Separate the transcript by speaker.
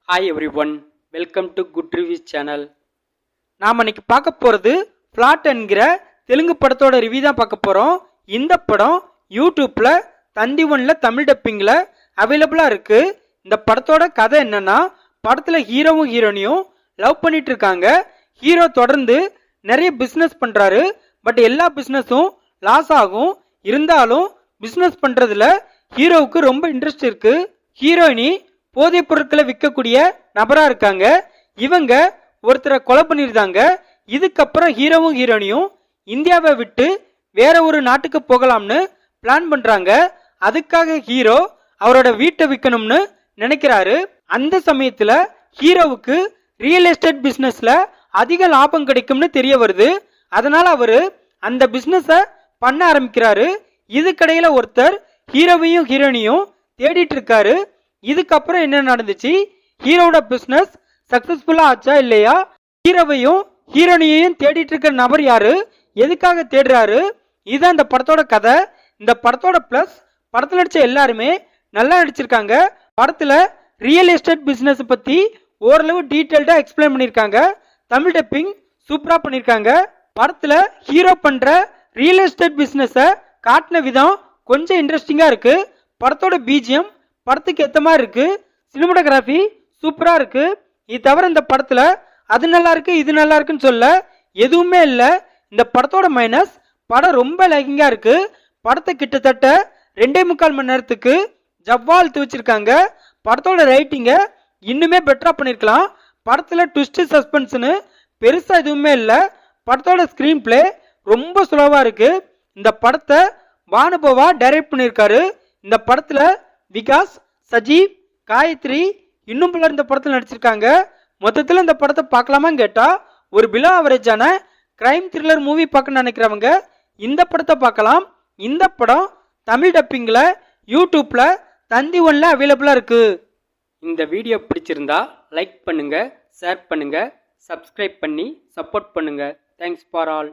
Speaker 1: Hi every one, welcome to good reviews channel. நாம் இன்னைக்கு பார்க்க போகிறது ஃப்ளாட் என்கிற தெலுங்கு படத்தோட ரிவ்யூ தான் பார்க்க போகிறோம். இந்த படம் யூடியூப்பில் தந்தி ஒன்ல தமிழ் டப்பிங்கில் அவைலபிளாக இருக்குது. இந்த படத்தோட கதை என்னன்னா, படத்தில் ஹீரோவும் ஹீரோனியும் லவ் பண்ணிட்டு இருக்காங்க. ஹீரோ தொடர்ந்து நிறைய பிஸ்னஸ் பண்ணுறாரு. பட் எல்லா பிஸ்னஸும் லாஸ் ஆகும். இருந்தாலும் பிஸ்னஸ் பண்ணுறதுல ஹீரோவுக்கு ரொம்ப இன்ட்ரெஸ்ட் இருக்கு. ஹீரோயினி போதைப் பொருட்களை விற்கக்கூடிய நபரா இருக்காங்க. இவங்க ஒருத்தரை கொலை பண்ணிருந்தாங்க. இதுக்கப்புறம் ஹீரோவும் ஹீரோனியும் இந்தியாவை விட்டு வேற ஒரு நாட்டுக்கு போகலாம்னு பிளான் பண்றாங்க. அதுக்காக ஹீரோ அவரோட வீட்டை விற்கணும்னு நினைக்கிறாரு. அந்த சமயத்துல ஹீரோவுக்கு ரியல் எஸ்டேட் பிசினஸ்ல அதிக லாபம் கிடைக்கும்னு தெரிய வருது. அதனால அவரு அந்த பிசினஸ பண்ண ஆரம்பிக்கிறாரு. இதுக்கடையில ஒருத்தர் ஹீரோவையும் ஹீரோனியும் தேடிட்டு இருக்காரு. இதுக்கப்புறம் என்ன நடந்துச்சு, ஹீரோட பிசினஸ் சக்சஸ்ஃபுல்லா ஆச்சா இல்லையா, ஹீரோவையும் ஹீரோனியையும் தேடிட்டு இருக்கிற நபர் யாரு, எதுக்காக தேடுறாரு, இதுதான் இந்த படத்தோட கதை. இந்த படத்தோட பிளஸ், படத்துல நடிச்ச எல்லாருமே நல்லா நடிச்சிருக்காங்க. படத்துல ரியல் எஸ்டேட் பிசினஸ் பத்தி ஓரளவு டீடைல்டா எக்ஸ்பிளைன் பண்ணிருக்காங்க. தமிழ் டப்பிங் சூப்பரா பண்ணிருக்காங்க. படத்துல ஹீரோ பண்ற ரியல் எஸ்டேட் பிசினஸ காட்டின விதம் கொஞ்சம் இன்ட்ரெஸ்டிங்கா இருக்கு. படத்தோட பிஜிஎம் படத்துக்கு ஏத்த மாதிரி இருக்கு. சினிமாட்டோகிராஃபி சூப்பரா இருக்கு. இது தவிர இந்த படத்துல அது நல்லா இருக்கு இது நல்லா இருக்குன்னு சொல்ல எதுவுமே இல்லை. இந்த படத்தோட மைனஸ், படம் ரொம்ப லேகிங்கா இருக்கு. படத்தை கிட்டத்தட்ட 2.25 மணி நேரத்துக்கு ஜவ்வால் வச்சிருக்காங்க. படத்தோட ரைட்டிங்க இன்னுமே பெட்டரா பண்ணிருக்கலாம். படத்துல ட்விஸ்ட் சஸ்பென்ஸ்னு பெருசா எதுவுமே இல்லை. படத்தோட ஸ்கிரீன் பிளே ரொம்ப சுலவா இருக்கு. இந்த படத்தை பானுபவா டைரக்ட் பண்ணியிருக்காரு. இந்த படத்துல விகாஸ், சஜீவ், காயத்ரி இன்னும் பலர் இந்த படத்தில் நடிச்சிருக்காங்க. மொத்தத்தில் இந்த படத்தை பார்க்கலாமான்னு கேட்டா, ஒரு பிலோ ஆவரேஜான கிரைம் த்ரில்லர் மூவி பார்க்க நினைக்கிறவங்க இந்த படத்தை பார்க்கலாம். இந்த படம் தமிழ் டப்பிங்ல யூடியூப்ல தந்தி ஒன்ல அவைலபிளா இருக்கு. இந்த வீடியோ பிடிச்சிருந்தா லைக் பண்ணுங்க, ஷேர் பண்ணுங்க, சப்ஸ்கிரைப் பண்ணி சப்போர்ட் பண்ணுங்க. Thanks for all.